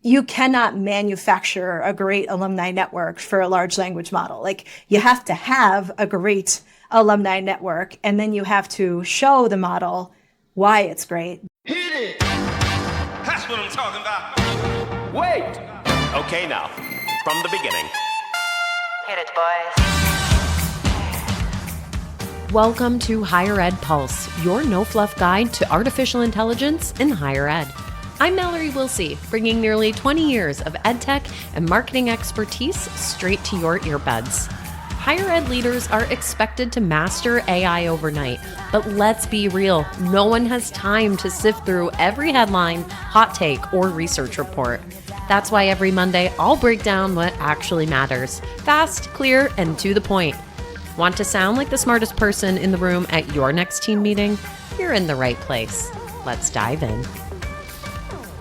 You cannot manufacture a great alumni network for a large language model. Like you have to have a great alumni network, and then you have to show the model why it's great. Hit it! That's what I'm talking about. Wait! Okay, now, from the beginning. Hit it, boys. Welcome to Higher Ed Pulse, your no-fluff guide to artificial intelligence in higher ed. I'm Mallory Wilsey, bringing nearly 20 years of edtech and marketing expertise straight to your earbuds. Higher ed leaders are expected to master AI overnight, but let's be real, no one has time to sift through every headline, hot take, or research report. That's why every Monday I'll break down what actually matters, fast, clear, and to the point. Want to sound like the smartest person in the room at your next team meeting? You're in the right place. Let's dive in.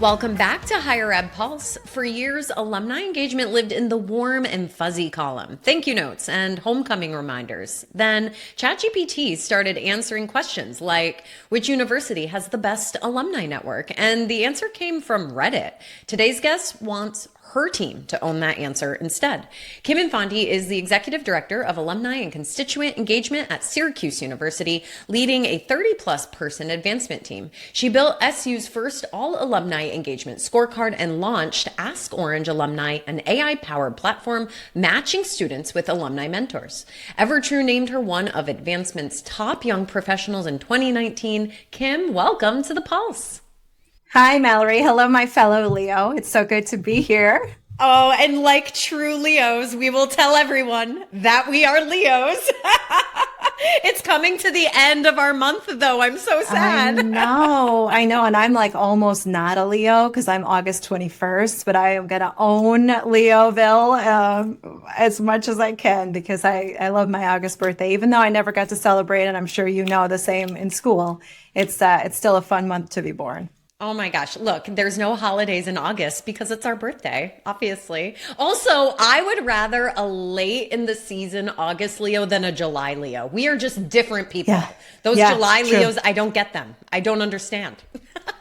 Welcome back to Higher Ed Pulse. For years, alumni engagement lived in the warm and fuzzy column, thank you notes and homecoming reminders. Then ChatGPT started answering questions like, which university has the best alumni network? And the answer came from Reddit. Today's guest wants her team to own that answer instead. Kim Infanti is the executive director of alumni and constituent engagement at Syracuse University, leading a 30-plus person advancement team. She built SU's first all-alumni engagement scorecard and launched Ask Orange Alumni, an AI-powered platform matching students with alumni mentors. Evertrue named her one of advancement's top young professionals in 2019. Kim, welcome to the Pulse. Hi, Mallory. Hello, my fellow Leo. It's so good to be here. Oh, and like true Leos, we will tell everyone that we are Leos. It's coming to the end of our month, though. I'm so sad. I know. And I'm like almost not a Leo because I'm August 21st, but I am going to own Leoville as much as I can because I love my August birthday, even though I never got to celebrate. And I'm sure you know the same in school. It's still a fun month to be born. Oh my gosh. Look, there's no holidays in August because it's our birthday, obviously. Also, I would rather a late in the season August Leo than a July Leo. We are just different people. Yeah. Those Yeah, July true. Leos, I don't get them. I don't understand.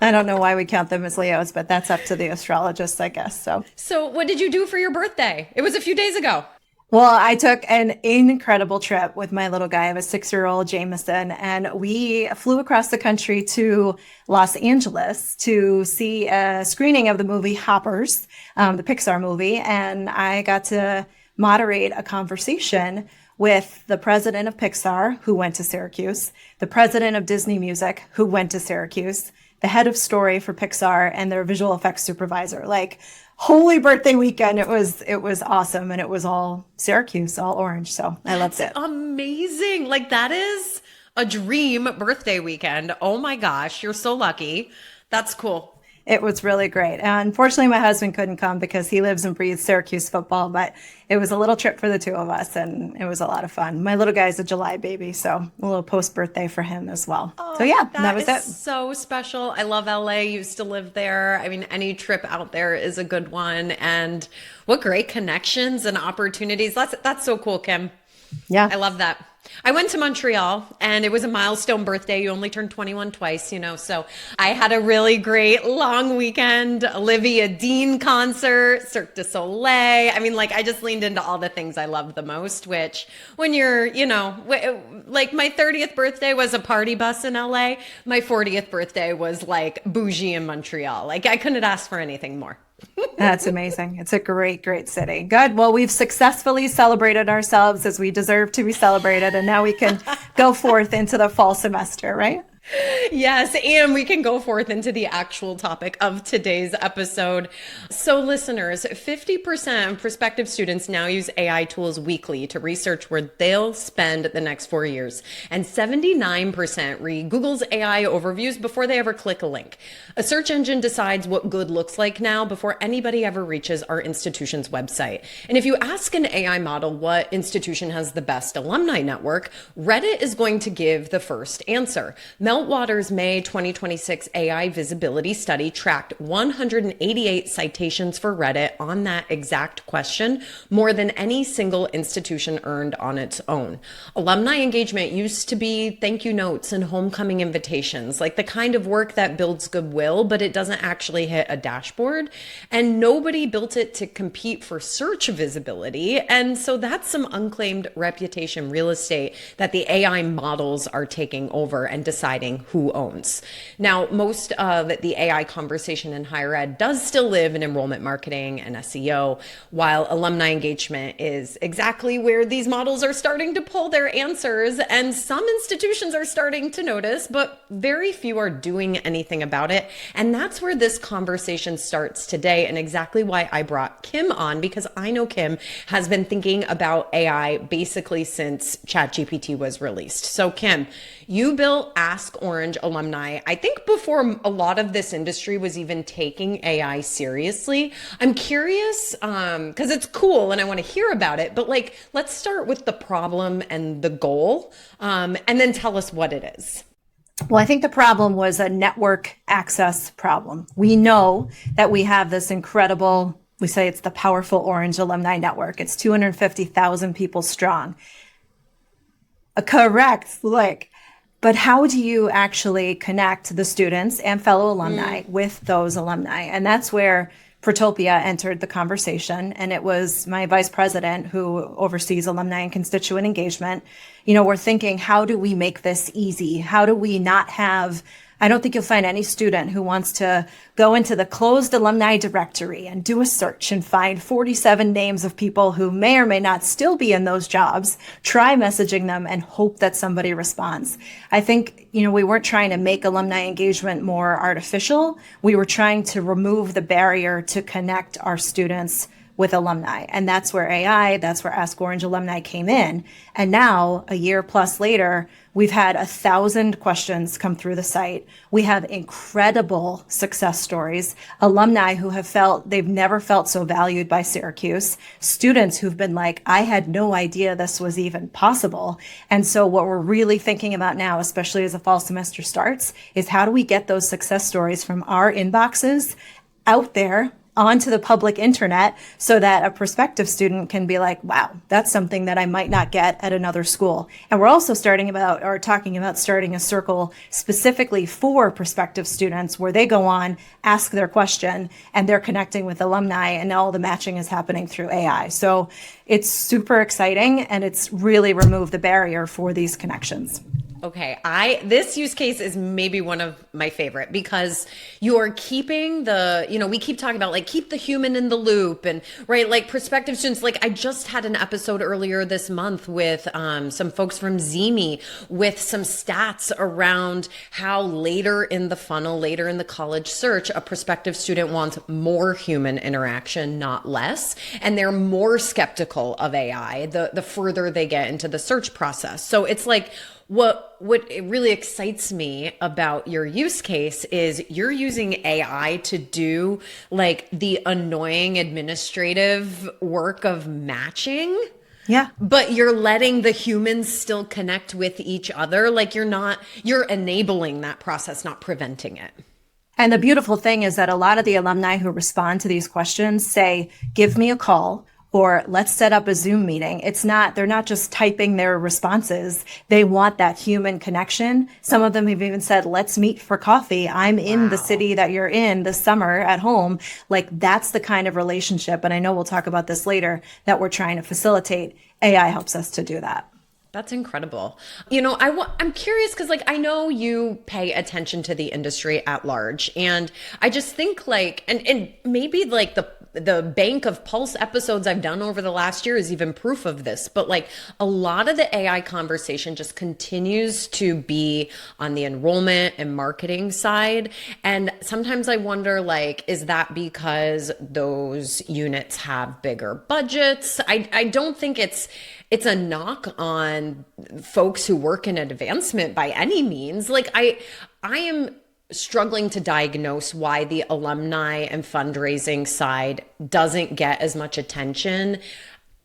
I don't know why we count them as Leos, but that's up to the astrologists, I guess. So what did you do for your birthday? It was a few days ago. Well, I took an incredible trip with my little guy. I have a 6-year-old Jameson, and we flew across the country to Los Angeles to see a screening of the movie Hoppers, the Pixar movie. And I got to moderate a conversation with the president of Pixar, who went to Syracuse, the president of Disney Music, who went to Syracuse, the head of story for Pixar, and their visual effects supervisor. Like, holy birthday weekend. It was awesome. And it was all Syracuse, all orange. So I loved it. Amazing. Like that is a dream birthday weekend. Oh my gosh. You're so lucky. That's cool. It was really great. Unfortunately, my husband couldn't come because he lives and breathes Syracuse football, but it was a little trip for the two of us and it was a lot of fun. My little guy's a July baby, so a little post-birthday for him as well. So yeah, that was it. So special. I love LA. Used to live there. I mean, any trip out there is a good one. And what great connections and opportunities. That's so cool, Kim. Yeah. I love that. I went to Montreal and it was a milestone birthday. You only turned 21 twice, so I had a really great long weekend. Olivia Dean concert, Cirque du Soleil. I mean, like I just leaned into all the things I love the most, which when you're, like my 30th birthday was a party bus in LA. My 40th birthday was like bougie in Montreal. Like I couldn't ask for anything more. That's amazing. It's a great, great city. Good. Well, we've successfully celebrated ourselves as we deserve to be celebrated. And now we can go forth into the fall semester, right? Yes, and we can go forth into the actual topic of today's episode. So listeners, 50% of prospective students now use AI tools weekly to research where they'll spend the next 4 years. And 79% read Google's AI overviews before they ever click a link. A search engine decides what good looks like now before anybody ever reaches our institution's website. And if you ask an AI model what institution has the best alumni network, Reddit is going to give the first answer. Meltwater's May 2026 AI visibility study tracked 188 citations for Reddit on that exact question, more than any single institution earned on its own. Alumni engagement used to be thank you notes and homecoming invitations, like the kind of work that builds goodwill, but it doesn't actually hit a dashboard. And nobody built it to compete for search visibility. And so that's some unclaimed reputation real estate that the AI models are taking over and deciding who owns. Now, most of the AI conversation in higher ed does still live in enrollment marketing and SEO, while alumni engagement is exactly where these models are starting to pull their answers. And some institutions are starting to notice, but very few are doing anything about it. And that's where this conversation starts today, and exactly why I brought Kim on, because I know Kim has been thinking about AI basically since ChatGPT was released. So Kim, you built Ask Orange Alumni, I think before a lot of this industry was even taking AI seriously. I'm curious, because it's cool and I want to hear about it, but like, let's start with the problem and the goal, and then tell us what it is. Well, I think the problem was a network access problem. We know that we have this incredible, we say it's the powerful Orange Alumni Network. It's 250,000 people strong. Correct. But how do you actually connect the students and fellow alumni with those alumni? And that's where Protopia entered the conversation. And it was my vice president who oversees alumni and constituent engagement. We're thinking, how do we make this easy? How do we not have, I don't think you'll find any student who wants to go into the closed alumni directory and do a search and find 47 names of people who may or may not still be in those jobs, try messaging them and hope that somebody responds. I think, we weren't trying to make alumni engagement more artificial. We were trying to remove the barrier to connect our students with alumni. And that's where AI, that's where Ask Orange Alumni came in. And now, a year plus later, we've had 1,000 questions come through the site. We have incredible success stories, alumni who have felt they've never felt so valued by Syracuse, students who've been like, I had no idea this was even possible. And so what we're really thinking about now, especially as the fall semester starts, is how do we get those success stories from our inboxes out there onto the public internet so that a prospective student can be like, wow, that's something that I might not get at another school. And we're also talking about starting a circle specifically for prospective students where they go on, ask their question, and they're connecting with alumni, and all the matching is happening through AI. So it's super exciting, and it's really removed the barrier for these connections. Okay, this use case is maybe one of my favorite because you're keeping we keep talking about keep the human in the loop and prospective students. I just had an episode earlier this month with some folks from Zemi with some stats around how later in the funnel, later in the college search, a prospective student wants more human interaction, not less, and they're more skeptical of AI the further they get into the search process. So it's what really excites me about your use case is you're using AI to do the annoying administrative work of matching. Yeah. But you're letting the humans still connect with each other. You're enabling that process, not preventing it. And the beautiful thing is that a lot of the alumni who respond to these questions say, give me a call, or let's set up a Zoom meeting. They're not just typing their responses. They want that human connection. Some of them have even said, let's meet for coffee. I'm in the city that you're in this summer at home. That's the kind of relationship. And I know we'll talk about this later that we're trying to facilitate. AI helps us to do that. That's incredible. I'm curious because I know you pay attention to the industry at large, and I just think and maybe the bank of Pulse episodes I've done over the last year is even proof of this. But a lot of the AI conversation just continues to be on the enrollment and marketing side. And sometimes I wonder, is that because those units have bigger budgets? I don't think it's a knock on folks who work in advancement by any means. I am struggling to diagnose why the alumni and fundraising side doesn't get as much attention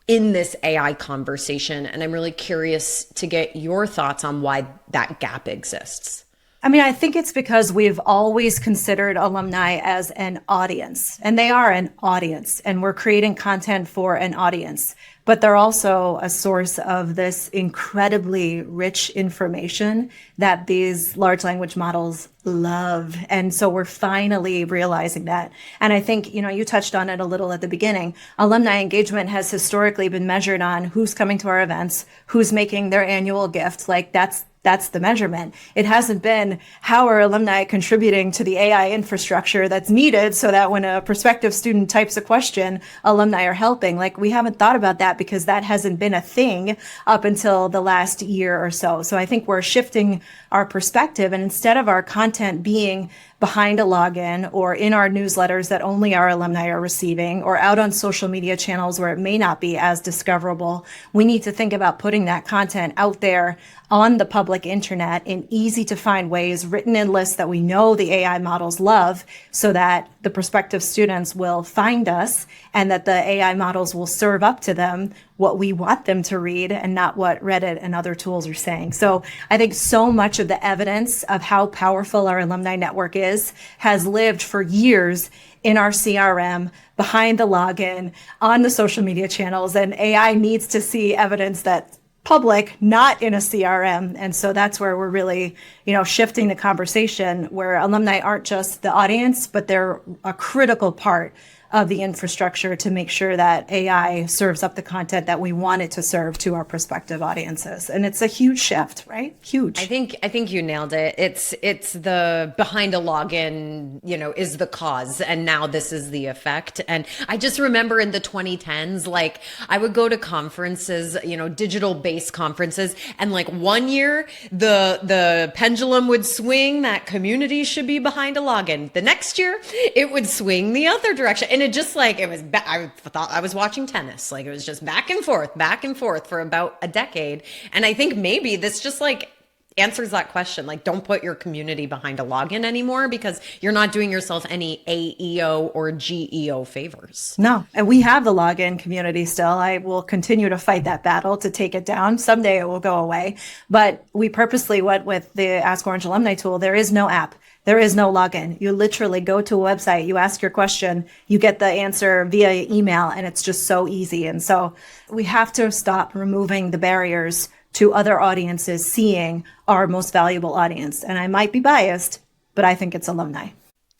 in this AI conversation. And I'm really curious to get your thoughts on why that gap exists. I mean, I think it's because we've always considered alumni as an audience, and they are an audience, and we're creating content for an audience. But they're also a source of this incredibly rich information that these large language models love. And so we're finally realizing that. And I think, you touched on it a little at the beginning. Alumni engagement has historically been measured on who's coming to our events, who's making their annual gift. Like that's the measurement. It hasn't been how are alumni contributing to the AI infrastructure that's needed so that when a prospective student types a question, alumni are helping. Like we haven't thought about that because that hasn't been a thing up until the last year or so. So I think we're shifting our perspective, and instead of our content being behind a login or in our newsletters that only our alumni are receiving or out on social media channels where it may not be as discoverable, we need to think about putting that content out there on the public internet in easy to find ways, written in lists that we know the AI models love, so that the prospective students will find us and that the AI models will serve up to them what we want them to read and not what Reddit and other tools are saying. So I think so much of the evidence of how powerful our alumni network is has lived for years in our CRM, behind the login, on the social media channels, and AI needs to see evidence that public, not in a CRM. And so that's where we're really, shifting the conversation where alumni aren't just the audience, but they're a critical part of the infrastructure to make sure that AI serves up the content that we want it to serve to our prospective audiences. And it's a huge shift, right? Huge. I think you nailed it. It's the behind a login, is the cause, and now this is the effect. And I just remember in the 2010s, like I would go to conferences, digital based conferences, and like one year the pendulum would swing that community should be behind a login. The next year it would swing the other direction. And it just like, I thought I was watching tennis. Like it was just back and forth for about a decade. And I think maybe this just like answers that question. Like, don't put your community behind a login anymore because you're not doing yourself any AEO or GEO favors. No, and we have the login community still. I will continue to fight that battle to take it down. Someday it will go away. But we purposely went with the Ask Orange Alumni tool. There is no app. There is no login. You literally go to a website, you ask your question, you get the answer via email, and it's just so easy. And so we have to stop removing the barriers to other audiences seeing our most valuable audience. And I might be biased, but I think it's alumni.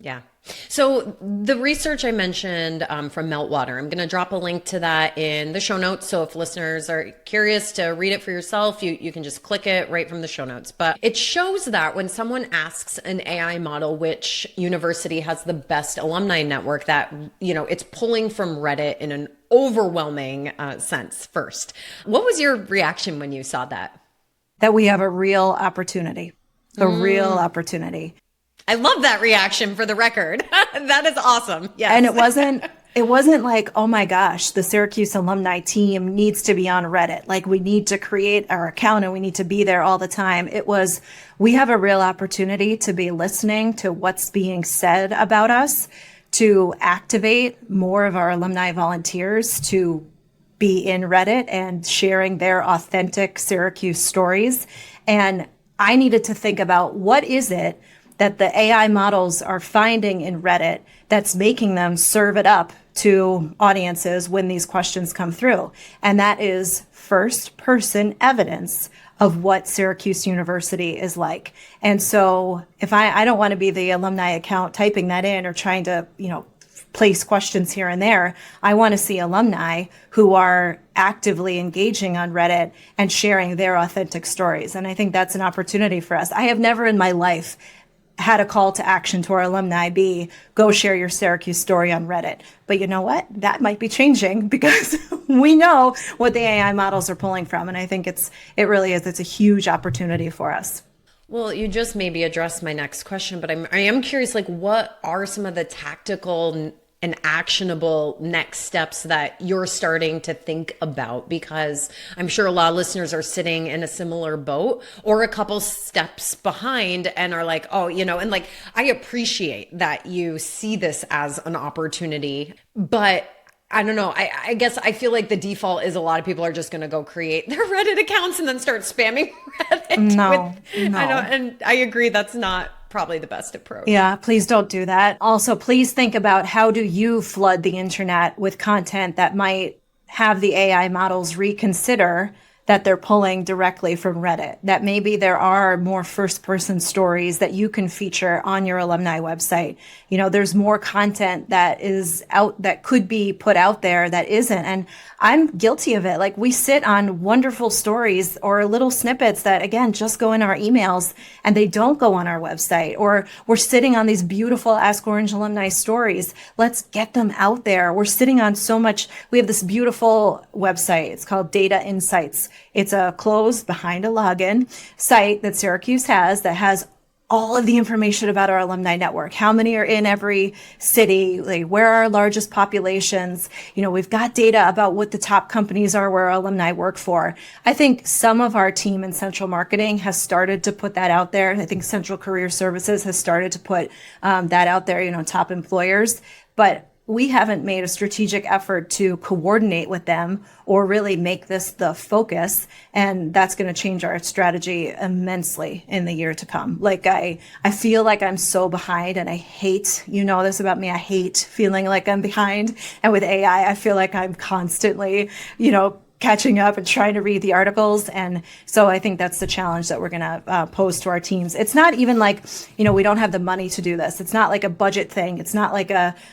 Yeah. So the research I mentioned from Meltwater, I'm going to drop a link to that in the show notes. So if listeners are curious to read it for yourself, you can just click it right from the show notes. But it shows that when someone asks an AI model which university has the best alumni network, that, it's pulling from Reddit in an overwhelming sense first. What was your reaction when you saw that? That we have a real opportunity, real opportunity. I love that reaction, for the record. That is awesome. Yes. And it wasn't like, oh my gosh, the Syracuse alumni team needs to be on Reddit. Like we need to create our account and we need to be there all the time. It was, we have a real opportunity to be listening to what's being said about us, to activate more of our alumni volunteers to be in Reddit and sharing their authentic Syracuse stories. And I needed to think about what is it that the AI models are finding in Reddit that's making them serve it up to audiences when these questions come through. And that is first person evidence of what Syracuse University is like. And so if I don't want to be the alumni account typing that in or trying to, place questions here and there, I want to see alumni who are actively engaging on Reddit and sharing their authentic stories. And I think that's an opportunity for us. I have never in my life had a call to action to our alumni be, go share your Syracuse story on Reddit. But you know what? That might be changing because we know what the AI models are pulling from. And I think it's a huge opportunity for us. Well, you just maybe addressed my next question, but I am curious, like, what are some of the tactical and actionable next steps that you're starting to think about? Because I'm sure a lot of listeners are sitting in a similar boat or a couple steps behind and are like, oh, and like, I appreciate that you see this as an opportunity, but I don't know. I guess I feel like the default is a lot of people are just going to go create their Reddit accounts and then start spamming Reddit. No. I know, and I agree that's not probably the best approach. Yeah, please don't do that. Also, please think about how do you flood the internet with content that might have the AI models reconsider that they're pulling directly from Reddit, that maybe there are more first person stories that you can feature on your alumni website. You know, there's more content that is out that could be put out there that isn't. And I'm guilty of it. Like, we sit on wonderful stories or little snippets that, again, just go in our emails and they don't go on our website. Or we're sitting on these beautiful Ask Orange alumni stories. Let's get them out there. We're sitting on so much. We have this beautiful website. It's called Data Insights. It's a closed behind a login site that Syracuse has that has all of the information about our alumni network. How many are in every city? Like, where are our largest populations? You know, we've got data about what the top companies are where our alumni work for. I think some of our team in central marketing has started to put that out there. I think Central Career Services has started to put that out there, you know, top employers. But we haven't made a strategic effort to coordinate with them or really make this the focus. And that's going to change our strategy immensely in the year to come. Like, I feel like I'm so behind, and I hate, you know this about me, I hate feeling like I'm behind. And with AI, I feel like I'm constantly, you know, catching up and trying to read the articles. And so I think that's the challenge that we're going to pose to our teams. It's not even like, you know, we don't have the money to do this. It's not like a budget thing. It's not like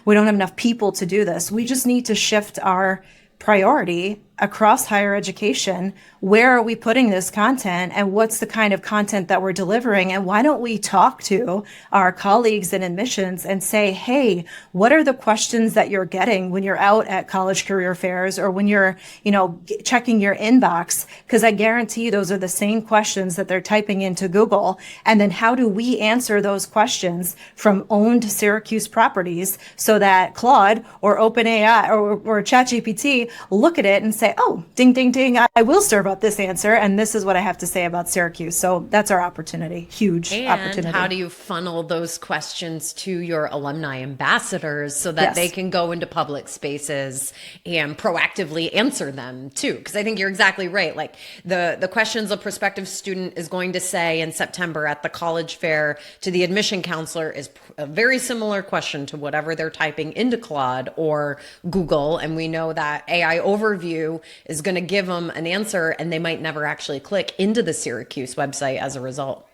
we don't have enough people to do this. We just need to shift our priority across higher education. Where are we putting this content, and what's the kind of content that we're delivering? And why don't we talk to our colleagues in admissions and say, hey, what are the questions that you're getting when you're out at college career fairs or when you're, you know, checking your inbox? Because I guarantee those are the same questions that they're typing into Google. And then how do we answer those questions from owned Syracuse properties so that Claude or OpenAI or ChatGPT look at it and say, oh, ding, ding, ding, I will serve up this answer. And this is what I have to say about Syracuse. So that's our opportunity. Huge opportunity. And how do you funnel those questions to your alumni ambassadors so that Yes. they can go into public spaces and proactively answer them too? Because I think you're exactly right. Like, the questions a prospective student is going to say in September at the college fair to the admission counselor is a very similar question to whatever they're typing into Claude or Google. And we know that AI overview is going to give them an answer, and they might never actually click into the Syracuse website as a result.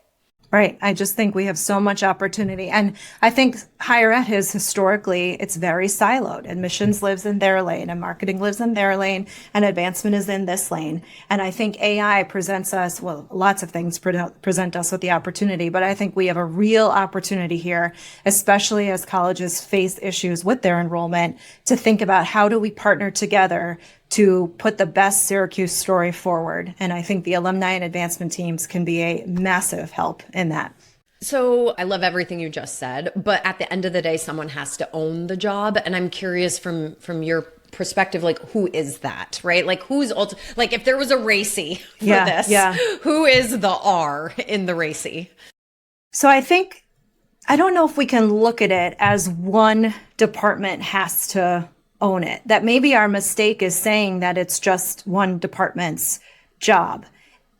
Right. I just think we have so much opportunity. And I think higher ed is historically, it's very siloed. Admissions lives in their lane, and marketing lives in their lane, and advancement is in this lane. And I think AI presents us, well, lots of things present us with the opportunity, but I think we have a real opportunity here, especially as colleges face issues with their enrollment, to think about how do we partner together to put the best Syracuse story forward. And I think the alumni and advancement teams can be a massive help in that. So I love everything you just said, but at the end of the day, someone has to own the job. And I'm curious from your perspective, like, who is that, right? Like, who's like, if there was a racy for this, who is the R in the racy? So I don't know if we can look at it as one department has to own it. That maybe our mistake is saying that it's just one department's job.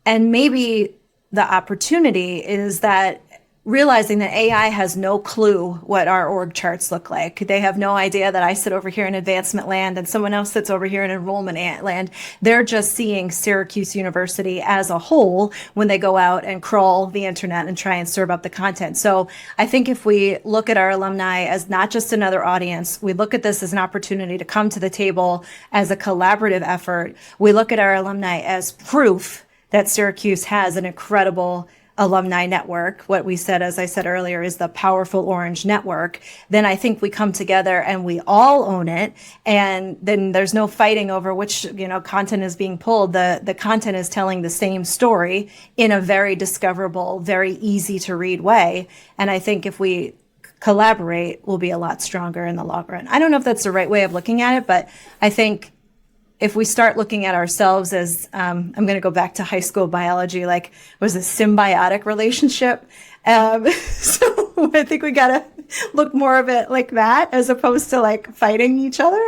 And maybe the opportunity is that realizing that AI has no clue what our org charts look like. They have no idea that I sit over here in advancement land and someone else sits over here in enrollment land. They're just seeing Syracuse University as a whole when they go out and crawl the internet and try and serve up the content. So I think if we look at our alumni as not just another audience, we look at this as an opportunity to come to the table as a collaborative effort. We look at our alumni as proof that Syracuse has an incredible alumni network. What we said, as I said earlier, is the powerful orange network. Then I think we come together and we all own it. And then there's no fighting over which, you know, content is being pulled. The content is telling the same story in a very discoverable, very easy to read way. And I think if we collaborate, we'll be a lot stronger in the long run. I don't know if that's the right way of looking at it, but I think if we start looking at ourselves as, I'm going to go back to high school biology, like, was a symbiotic relationship. So I think we got to look more of it like that as opposed to like fighting each other,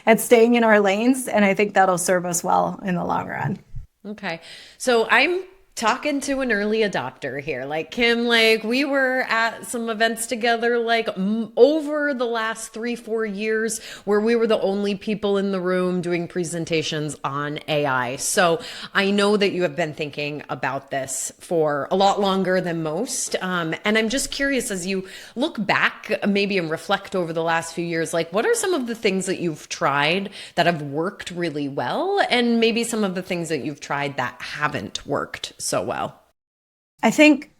and staying in our lanes. And I think that'll serve us well in the long run. Okay. So I'm talking to an early adopter here. Like Kim, like we were at some events together, like over the last 3-4 years where we were the only people in the room doing presentations on AI. So I know that you have been thinking about this for a lot longer than most. And I'm just curious, as you look back maybe and reflect over the last few years, like what are some of the things that you've tried that have worked really well? And maybe some of the things that you've tried that haven't worked so well? I think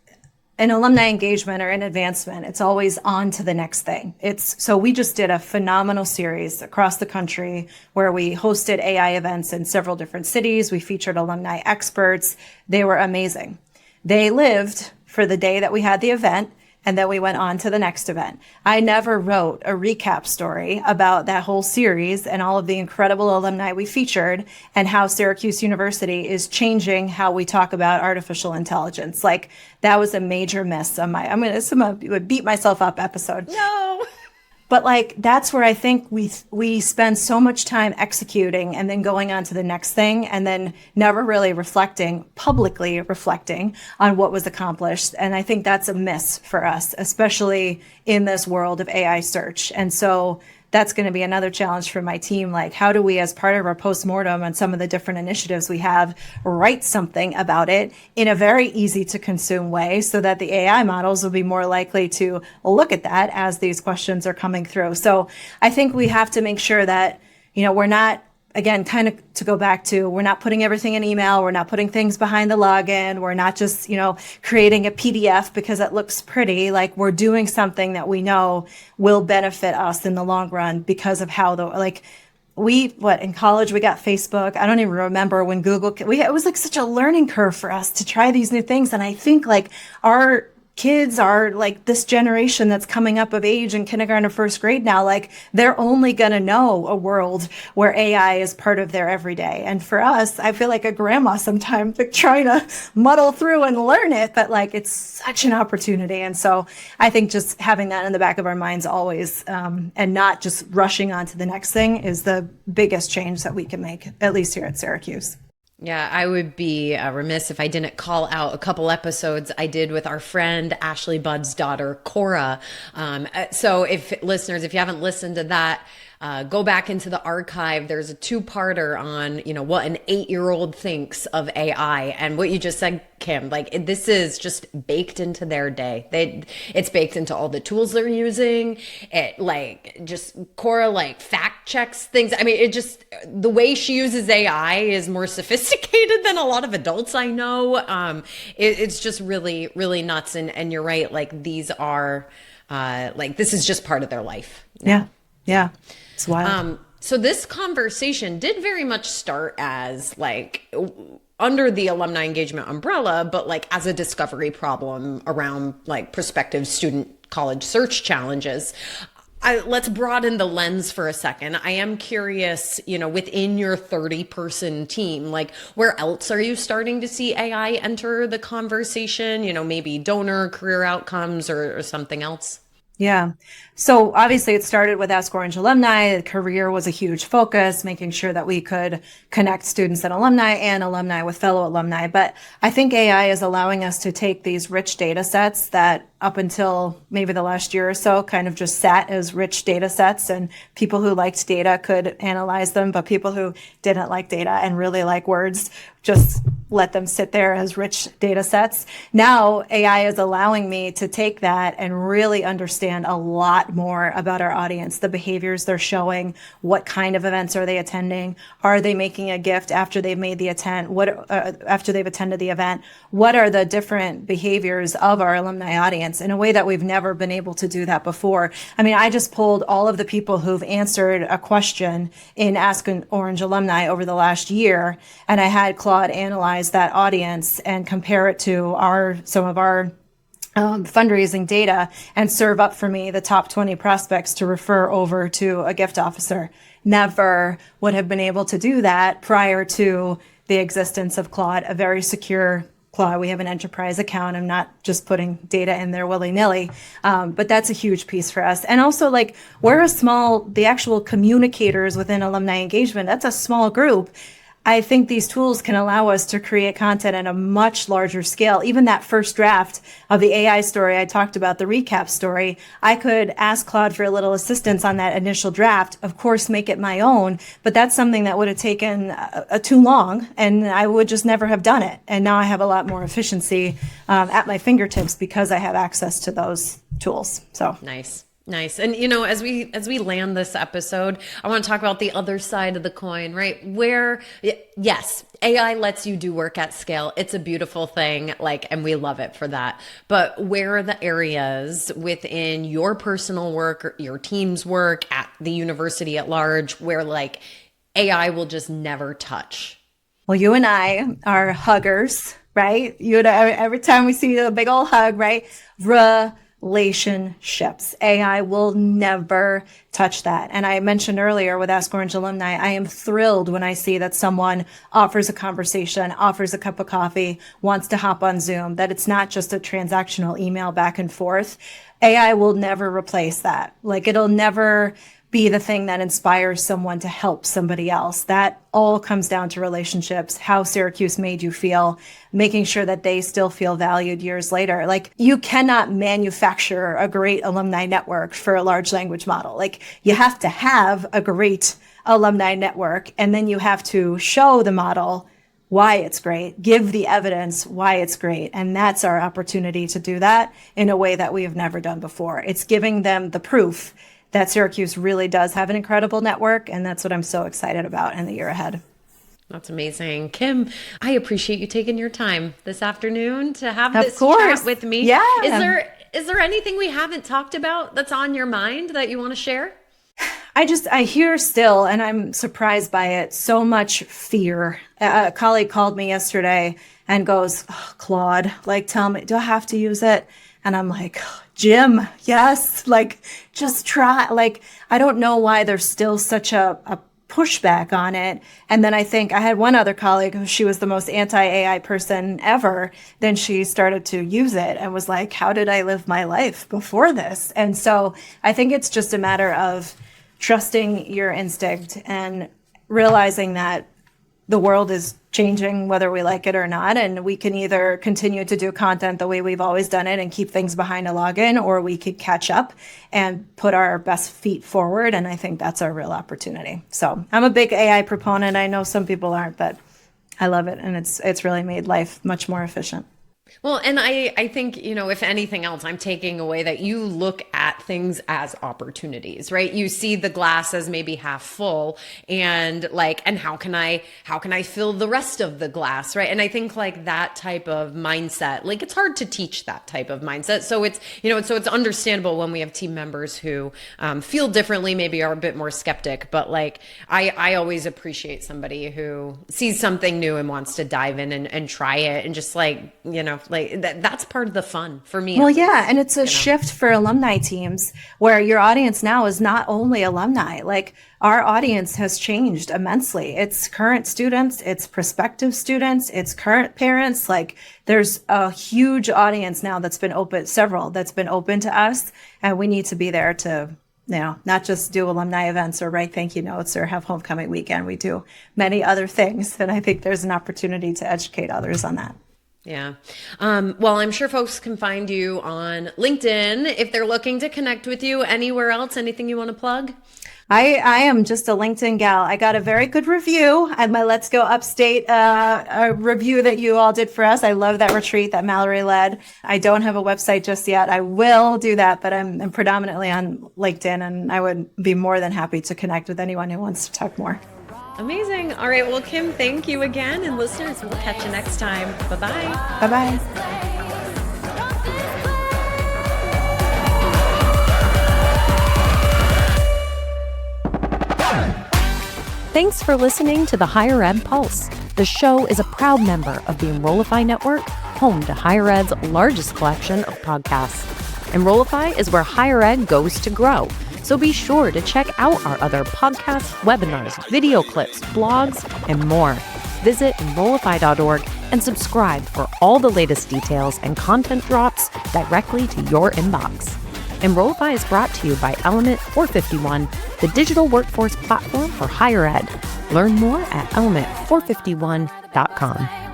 in alumni engagement or in advancement, it's always on to the next thing. So we just did a phenomenal series across the country where we hosted AI events in several different cities. We featured alumni experts. They were amazing. They lived for the day that we had the event, and then we went on to the next event. I never wrote a recap story about that whole series and all of the incredible alumni we featured and how Syracuse University is changing how we talk about artificial intelligence. Like that was a major miss on this is a beat myself up episode. No. But like, that's where I think we spend so much time executing and then going on to the next thing and then never really publicly reflecting on what was accomplished. And I think that's a miss for us, especially in this world of AI search. And so that's going to be another challenge for my team. Like, how do we, as part of our postmortem on some of the different initiatives we have, write something about it in a very easy to consume way so that the AI models will be more likely to look at that as these questions are coming through. So I think we have to make sure that, we're not, again, kind of to go back to, we're not putting everything in email. We're not putting things behind the login. We're not just, creating a PDF because it looks pretty. Like we're doing something that we know will benefit us in the long run because of how in college we got Facebook. I don't even remember when it was like such a learning curve for us to try these new things. And I think like our kids are like this generation that's coming up of age in kindergarten or first grade now, like they're only going to know a world where AI is part of their everyday. And for us, I feel like a grandma sometimes like trying to muddle through and learn it, but like it's such an opportunity. And so I think just having that in the back of our minds always, and not just rushing on to the next thing is the biggest change that we can make, at least here at Syracuse. Yeah, I would be remiss if I didn't call out a couple episodes I did with our friend Ashley Budd's daughter, Cora. So if you haven't listened to that, go back into the archive. There's a 2-parter on, what an 8-year-old thinks of AI. And what you just said, Kim, like this is just baked into their day. It's baked into all the tools they're using. It like just Cora like fact checks things. I mean, the way she uses AI is more sophisticated than a lot of adults I know. It's just really, really nuts. And you're right. Like these are this is just part of their life. Yeah. Yeah. It's wild. So this conversation did very much start as like under the alumni engagement umbrella, but like as a discovery problem around like prospective student college search challenges. Let's broaden the lens for a second. I am curious, within your 30-person team, like where else are you starting to see AI enter the conversation? Maybe donor career outcomes or something else? Yeah. So obviously it started with Ask Orange Alumni. Career was a huge focus, making sure that we could connect students and alumni with fellow alumni. But I think AI is allowing us to take these rich data sets that up until maybe the last year or so kind of just sat as rich data sets, and people who liked data could analyze them, but people who didn't like data and really like words just let them sit there as rich data sets. Now AI is allowing me to take that and really understand a lot more about our audience, the behaviors they're showing, what kind of events are they attending, are they making a gift after they've made the after they've attended the event, what are the different behaviors of our alumni audience in a way that we've never been able to do that before. I mean, I just pulled all of the people who've answered a question in Ask an Orange Alumni over the last year, and I had Claude analyze that audience and compare it to some of our fundraising data and serve up for me the top 20 prospects to refer over to a gift officer. Never would have been able to do that prior to the existence of Claude, a very secure Claude, we have an enterprise account. I'm not just putting data in there willy-nilly. But that's a huge piece for us. And also, like, the actual communicators within alumni engagement, that's a small group. I think these tools can allow us to create content at a much larger scale. Even that first draft of the AI story I talked about, the recap story, I could ask Claude for a little assistance on that initial draft, of course, make it my own, but that's something that would have taken too long, and I would just never have done it. And now I have a lot more efficiency at my fingertips because I have access to those tools. So Nice. Nice. And as we land this episode, I want to talk about the other side of the coin, right? Where, yes, AI lets you do work at scale. It's a beautiful thing, and we love it for that. But where are the areas within your personal work or your team's work at the university at large where AI will just never touch? Well, you and I are huggers, right? You and I, every time we see a big old hug, right? Relationships. AI will never touch that. And I mentioned earlier with Ask Orange Alumni, I am thrilled when I see that someone offers a conversation, offers a cup of coffee, wants to hop on Zoom, that it's not just a transactional email back and forth. AI will never replace that. It'll never be the thing that inspires someone to help somebody else. That all comes down to relationships, how Syracuse made you feel, making sure that they still feel valued years later. You cannot manufacture a great alumni network for a large language model. You have to have a great alumni network, and then you have to show the model why it's great, give the evidence why it's great. And that's our opportunity to do that in a way that we have never done before. It's giving them the proof that Syracuse really does have an incredible network. And that's what I'm so excited about in the year ahead. That's amazing. Kim, I appreciate you taking your time this afternoon to have Of this course. chat with me. Yeah. Is there anything we haven't talked about that's on your mind that you want to share? I hear still, and I'm surprised by it, so much fear. A colleague called me yesterday and goes, oh, Claude, tell me, do I have to use it? And I'm like, Jim, yes, just try. I don't know why there's still such a pushback on it. And then I think I had one other colleague, she was the most anti-AI person ever. Then she started to use it and was like, how did I live my life before this? And so I think it's just a matter of trusting your instinct and realizing that the world is changing whether we like it or not. And we can either continue to do content the way we've always done it and keep things behind a login, or we could catch up and put our best feet forward. And I think that's our real opportunity. So I'm a big AI proponent. I know some people aren't, but I love it. And it's really made life much more efficient. Well, and I think, if anything else, I'm taking away that you look at things as opportunities, right? You see the glass as maybe half full and and how can I fill the rest of the glass, right? And I think that type of mindset, it's hard to teach that type of mindset. So it's, so it's understandable when we have team members who feel differently, maybe are a bit more skeptic, but I always appreciate somebody who sees something new and wants to dive in and try it and just that's part of the fun for me. Well, yeah. And it's a shift for alumni teams where your audience now is not only alumni. Our audience has changed immensely. It's current students, it's prospective students, it's current parents. There's a huge audience now that's been open to us. And we need to be there to, not just do alumni events or write thank you notes or have homecoming weekend. We do many other things. And I think there's an opportunity to educate others on that. Yeah. Well, I'm sure folks can find you on LinkedIn if they're looking to connect with you. Anywhere else? Anything you want to plug? I am just a LinkedIn gal. I got a very good review at my Let's Go Upstate a review that you all did for us. I love that retreat that Mallory led. I don't have a website just yet. I will do that, but I'm predominantly on LinkedIn, and I would be more than happy to connect with anyone who wants to talk more. Amazing. All right. Well, Kim, thank you again. And listeners, we'll catch you next time. Bye-bye. Bye-bye. Thanks for listening to the Higher Ed Pulse. The show is a proud member of the Enrollify Network, home to Higher Ed's largest collection of podcasts. Enrollify is where higher ed goes to grow. So be sure to check out our other podcasts, webinars, video clips, blogs, and more. Visit enrollify.org and subscribe for all the latest details and content drops directly to your inbox. Enrollify is brought to you by Element 451, the digital workforce platform for higher ed. Learn more at element451.com.